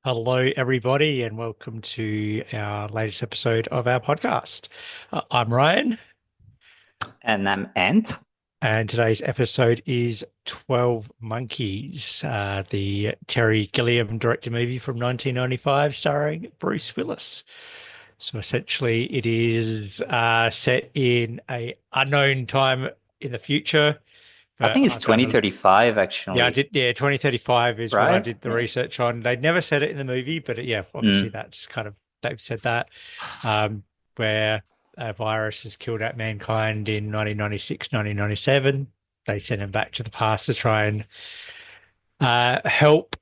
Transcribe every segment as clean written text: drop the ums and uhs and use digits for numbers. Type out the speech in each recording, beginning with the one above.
Hello, everybody, and welcome to our latest episode of our podcast. I'm Ryan, And I'm Ant. and today's episode is 12 Monkeys, the Terry Gilliam directed movie from 1995 starring Bruce Willis. So essentially, it is set in a unknown time in the future, I but think it's I've done a 2035 yeah, I actually, did. Yeah, 2035 is what I right? did the Yeah. research on. They'd never said it in the movie, but yeah, obviously Mm. that's kind of they've said that, where a virus has killed out mankind in 1996, 1997. They sent him back to the past to try and help,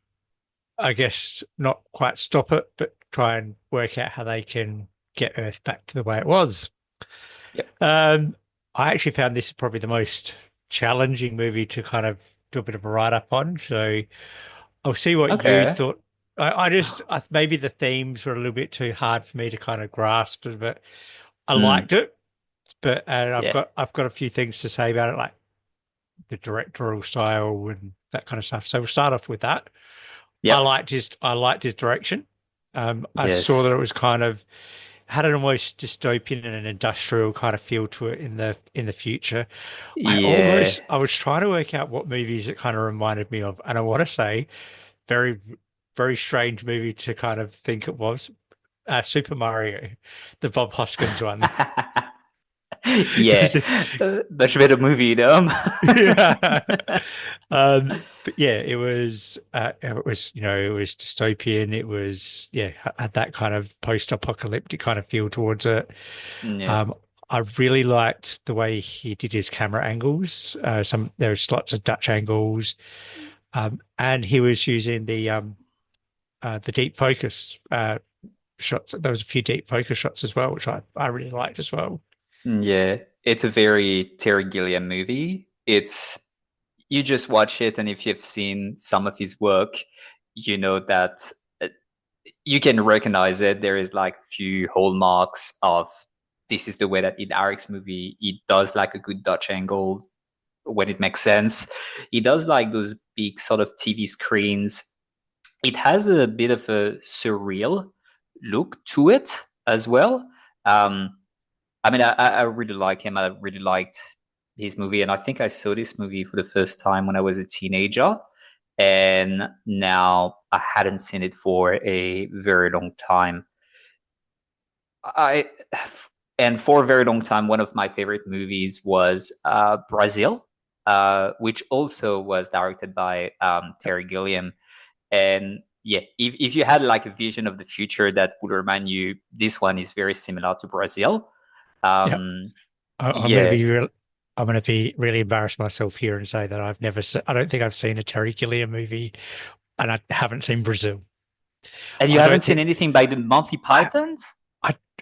I guess, not quite stop it, but try and work out how they can get Earth back to the way it was. Yep. Um, I actually found this probably the most challenging movie to kind of do a bit of a write-up on. So I'll see what you Okay. thought. Maybe the themes were a little bit too hard for me to kind of grasp, but I Mm. liked it. But and Yeah. I've got a few things to say about it, like the directorial style and that kind of stuff. So we'll start off with that. Yep. I liked his direction. I saw that it Yes. was kind of had an almost dystopian and an industrial kind of feel to it in the future. Yeah. I was trying to work out what movies it kind of reminded me of, and I want to say very very strange movie to kind of think it was. Super Mario, the Bob Hoskins one. Yeah. Much better movie. Yeah. But yeah, it was, it was dystopian. It was, yeah, had that kind of post-apocalyptic kind of feel towards it. Yeah. Um, I really liked the way he did his camera angles. There's lots of Dutch angles. And he was using the deep focus shots. There was a few deep focus shots as well, which I really liked as well. Yeah. It's a very Terry Gilliam movie. It's you just watch it, and if you've seen some of his work, you know that you can recognize it. There is like a few hallmarks of this is the way that in Eric's movie it does like a good Dutch angle when it makes sense. It does like those big sort of TV screens. It has a bit of a surreal look to it as well. Um, I mean, I really like him. I really liked his movie, and I think I saw this movie for the first time when I was a teenager, and now I hadn't seen it for a very long time. I and for a very long time, one of my favorite movies was Brazil, which also was directed by Terry Gilliam. And yeah, if you had like a vision of the future that would remind you, this one is very similar to Brazil. Yeah, Um, I'm going to yeah, be real. I'm going to be really embarrassed myself here and say that I don't think I've seen a Terry Gilliam movie, and I haven't seen Brazil. and you I haven't don't seen think anything by the Monty I Pythons?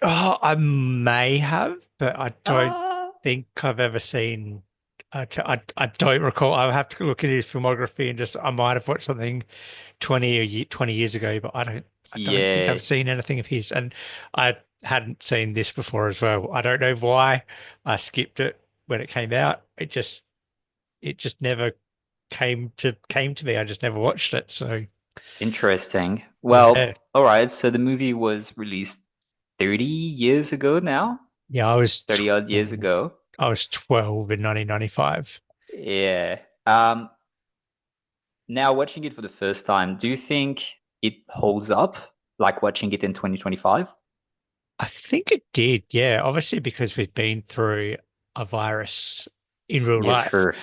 I may have, but I don't Uh, think I've ever seen. I don't recall. I'll have to look at his filmography and just I might have watched something 20 years ago, but I don't think yeah, I've seen anything of his. And I hadn't seen this before as well. I don't know why I skipped it when it came out. It just never came to me. I just never watched it. So interesting. yeah, Well, all right. So the movie was released 30 years ago now, yeah. 30 odd years ago. I was 12 in 1995. Yeah. Now watching it for the first time, do you think it holds up like watching it in 2025? I think it did. Yeah, obviously because we've been through a virus in real Yeah, life, true.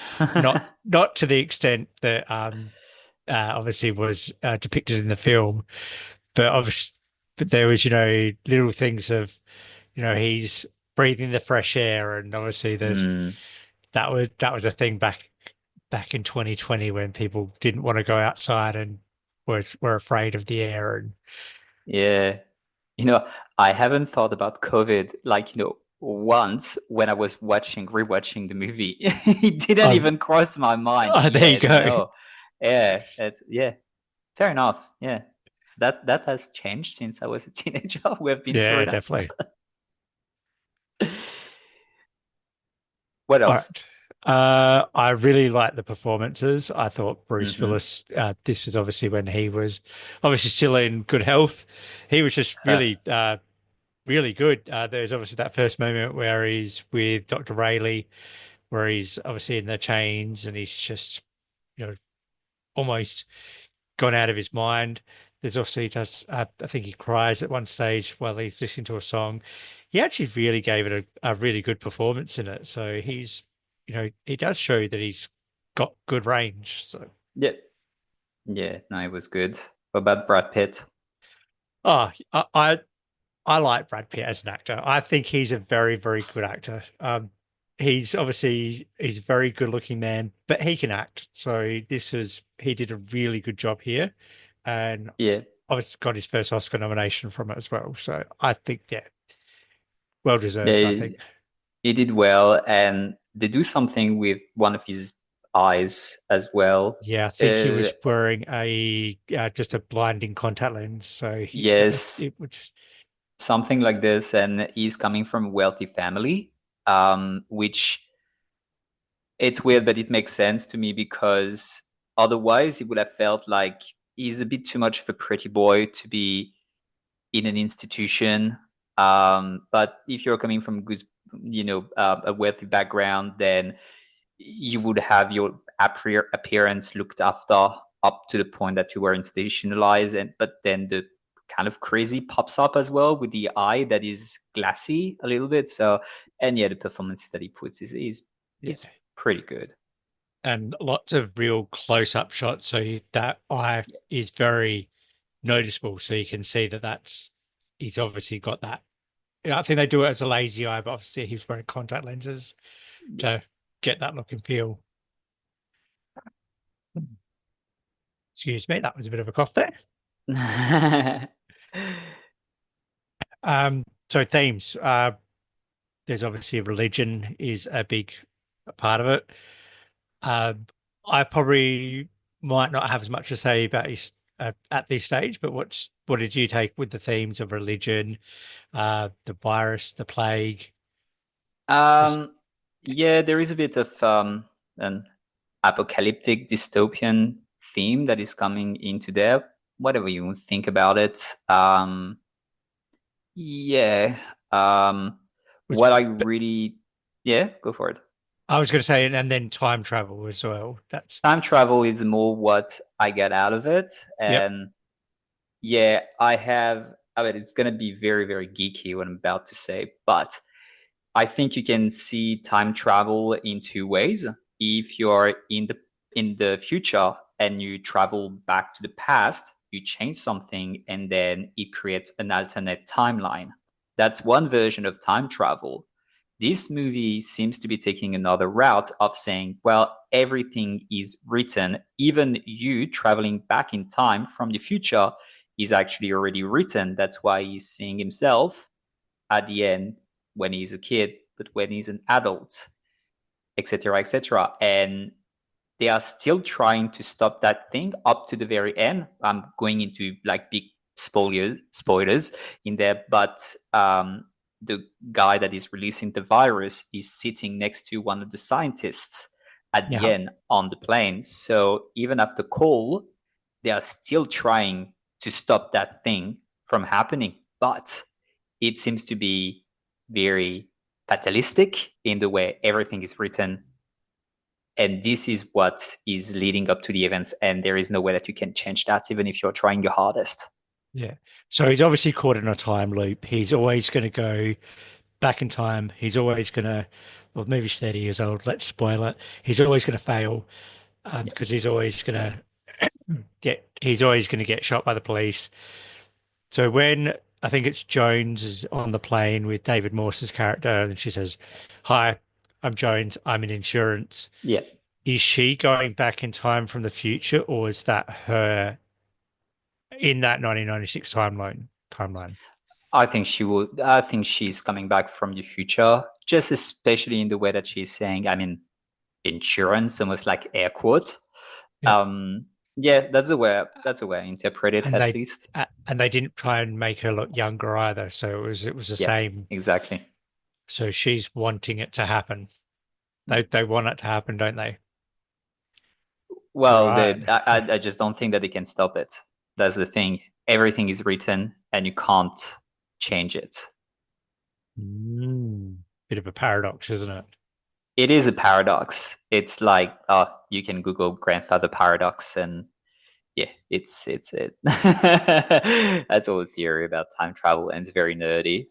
not to the extent that obviously was depicted in the film, but obviously, but there was, little things of, he's breathing the fresh air, and obviously Mm, that was a thing back in 2020 when people didn't want to go outside and were afraid of the air, and yeah. You know, I haven't thought about COVID like, once when I was rewatching the movie. It didn't oh, even cross my mind oh, there you yet, go. Yeah, yeah, fair enough. Yeah. So that has changed since I was a teenager. We have been through Yeah, that. definitely. What All else? right. I really liked the performances. I thought Bruce Hmm. Willis, this is obviously when he was obviously still in good health. He was just really, really good. There's obviously that first moment where he's with Dr. Rayleigh, where he's obviously in the chains and he's just, you know, almost gone out of his mind. There's also he does I think he cries at one stage while he's listening to a song. He actually really gave it a really good performance in it. So he's he does show that he's got good range. So Yeah, yeah, no, it was good. What about Brad Pitt? oh I like Brad Pitt as an actor. I think he's a very, very good actor. He's a very good looking man, but he can act. So he did a really good job here. And Yeah, obviously got his first Oscar nomination from it as well. So I think, yeah, well deserved, I think. they he did well, and they do something with one of his eyes as well. Yeah, I think he Uh, was wearing a just a blinding contact lens. So yes, it would just, something like this, and he's coming from a wealthy family, which it's weird, but it makes sense to me because otherwise, it would have felt like he's a bit too much of a pretty boy to be in an institution. But if you're coming from good, a wealthy background, then you would have your appearance looked after up to the point that you were institutionalized. And but then the kind of crazy pops up as well with the eye that is glassy a little bit. So, and yeah, the performances that he puts is yeah. pretty good. And lots of real close-up shots. So that eye is very noticeable. So you can see that he's obviously got that. I think they do it as a lazy eye, but obviously he's wearing contact lenses to get that look and feel. Excuse me, that was a bit of a cough there. Yeah. So themes. There's obviously religion is a big part of it. Uh, I probably might not have as much to say about his at this stage, but what did you take with the themes of religion, the virus, the plague? Just Um, yeah, there is a bit of an apocalyptic dystopian theme that is coming into there. Whatever you think about it. Yeah. Um, was, what I but really, yeah, go for it. I was going to say, and then time travel as well. That's Time travel is more what I get out of it, yep, and yeah, I have. I mean, it's gonna be very, very geeky what I'm about to say, but I think you can see time travel in two ways. If you're in the future and you travel back to the past, you change something and then it creates an alternate timeline. That's one version of time travel. This movie seems to be taking another route of saying, well, everything is written. Even you traveling back in time from the future is actually already written. That's why he's seeing himself at the end when he's a kid, but when he's an adult, etc., etc. And they are still trying to stop that thing up to the very end. I'm going into like big spoilers in there, but the guy that is releasing the virus is sitting next to one of the scientists at the yeah, end on the plane. So even after call, they are still trying to stop that thing from happening. But it seems to be very fatalistic in the way everything is written, and this is what is leading up to the events, and there is no way that you can change that even if you're trying your hardest. yeah. So he's obviously caught in a time loop. He's always going to go back in time. He's always going to, well, the movie's 30 years old. Let's spoil it. He's always going to fail Yeah. because he's always going to get shot by the police. So when I think it's Jones is on the plane with David Morse's character, and she says, "Hi, I'm Jones. I'm in insurance." Yeah, Is she going back in time from the future, or is that her in that 1996 timeline? I think she's coming back from the future, just especially in the way that she's saying, I mean, insurance, almost like air quotes. Yeah, Yeah, that's the way I interpret it and at they least. and they didn't try and make her look younger either, so it was the Yeah, same. exactly. So she's wanting it to happen. They want it to happen, don't they? Well, Right. I just don't think that they can stop it. That's the thing. Everything is written and you can't change it. Mm. Bit of a paradox, isn't it? It is a paradox. It's like, you can Google grandfather paradox and yeah, it's it. That's all the theory about time travel, and it's very nerdy.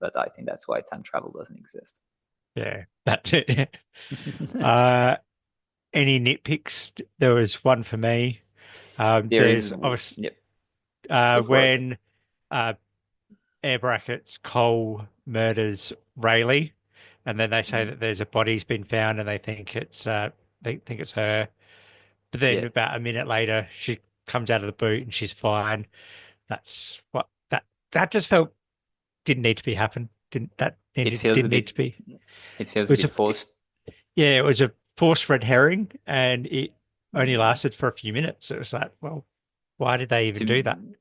But I think that's why time travel doesn't exist. Yeah, that's it. Uh, any nitpicks? There was one for me. There is, There's obviously yep, go for it. when uh, air brackets Cole murders Rayleigh, and then they say Mm, that there's a body's been found, and they think it's her. But then yeah, about a minute later, she comes out of the boot and she's fine. That's what that just felt didn't need to be happen. it feels a Didn't bit, need to be. it feels It a was bit a forced. yeah, it was a forced red herring, and it only Mm, lasted for a few minutes. It was like, well, why did they even do that? to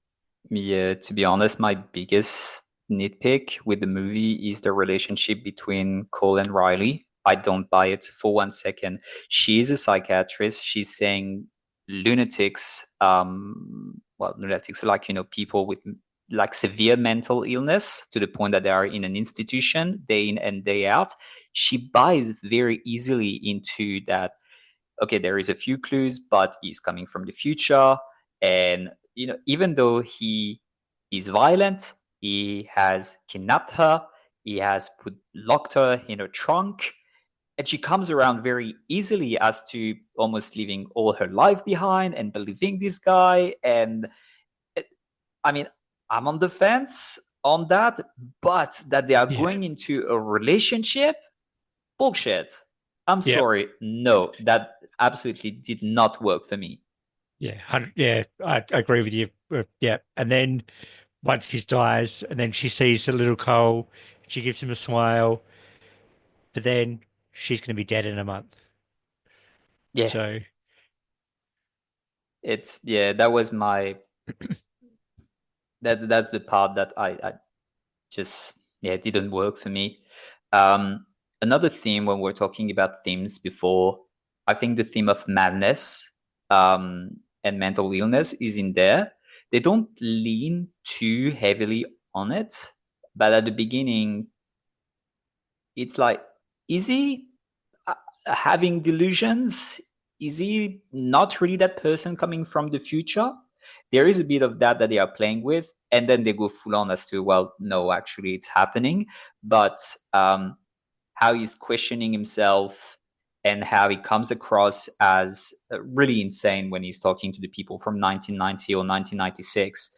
Yeah, to be honest, my biggest nitpick with the movie is the relationship between Cole and Riley. I don't buy it for 1 second. She is a psychiatrist. She's saying lunatics, well, lunatics are like, people with like severe mental illness to the point that they are in an institution day in and day out. She buys very easily into that. Okay, there is a few clues, but he's coming from the future. And, even though he is violent, he has kidnapped her, he has locked her in a trunk, and she comes around very easily as to almost leaving all her life behind and believing this guy. And I mean, I'm on the fence on that, but that they are Yeah, going into a relationship, bullshit. I'm yeah, sorry. No, that absolutely did not work for me. yeah, yeah. I agree with you. Yeah, and then once he dies, and then she sees the little Cole, she gives him a smile, but then she's going to be dead in a month. Yeah, So yeah, that was my that's the part that I just, yeah, it didn't work for me. Um, Another theme when we're talking about themes before, I think the theme of madness and mental illness is in there. They don't lean too heavily on it, but at the beginning, it's like, is he uh, having delusions? Is he not really that person coming from the future? There is a bit of that they are playing with, and then they go full on as to, well, no, actually, it's happening. But how he's questioning himself and how he comes across as really insane when he's talking to the people from 1990 or 1996.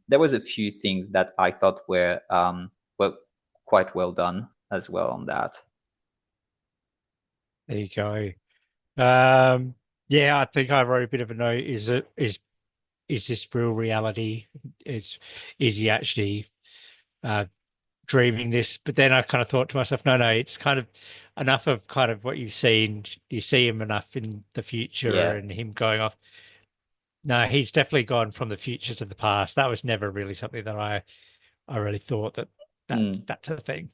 There was a few things that I thought were quite well done as well on that. there you go. Um, yeah, I think I wrote a bit of a note. Is this real reality? Is is he actually uh, dreaming this? But then I kind of thought to myself, no, no, it's kind of enough of kind of what you've seen. You see him enough in the future Yeah. and him going off. No, he's definitely gone from the future to the past. That was never really something that I really thought Mm. that's a thing.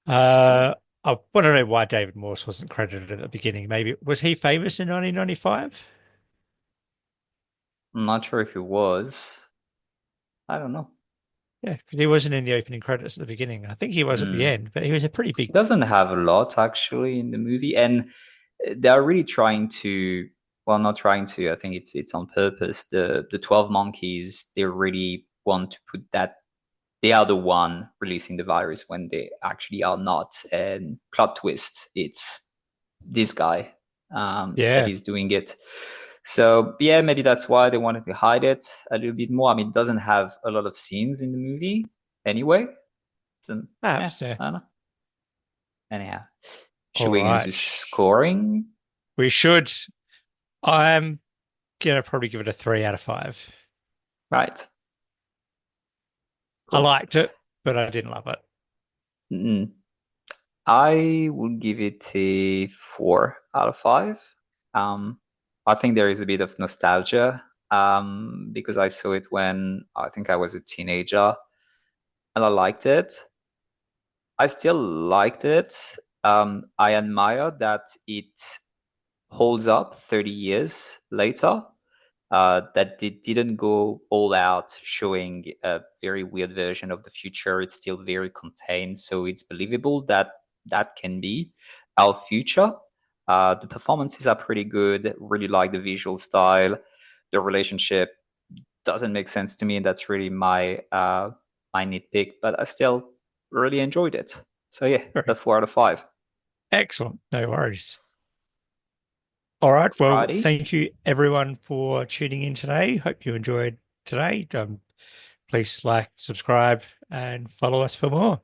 Uh, I want to know why David Morse wasn't credited at the beginning. Maybe was he famous in 1995? I'm not sure if it was. I don't know. Yeah, because he wasn't in the opening credits at the beginning. I think he was at the Mm. end, but he was a pretty big. Doesn't have a lot actually in the movie, and they are really trying to. Well, not trying to. I think it's on purpose. The 12 monkeys. They really want to put that they are the one releasing the virus when they actually are not. And plot twist, it's this guy that Yeah. is doing it. So yeah, maybe that's why they wanted to hide it a little bit more. I mean, it doesn't have a lot of scenes in the movie anyway. So yeah, Perhaps, yeah. I don't know. Anyhow, should All we get into right. scoring? We should. I'm gonna probably give it a 3 out of 5. Right, I cool. liked it, but I didn't love it. Mm, I would give it a 4 out of 5. Um, I think there is a bit of nostalgia because I saw it when I think I was a teenager and I liked it. I still liked it. I admire that it holds up 30 years later. That they didn't go all out showing a very weird version of the future. It's still very contained, so it's believable that that can be our future. The performances are pretty good. Really like the visual style. The relationship doesn't make sense to me, and that's really my nitpick. But I still really enjoyed it. So yeah, a Very 4 out of 5. excellent. No worries. All right. Well, Alrighty. thank you everyone for tuning in today. Hope you enjoyed today. Please like, subscribe, and follow us for more.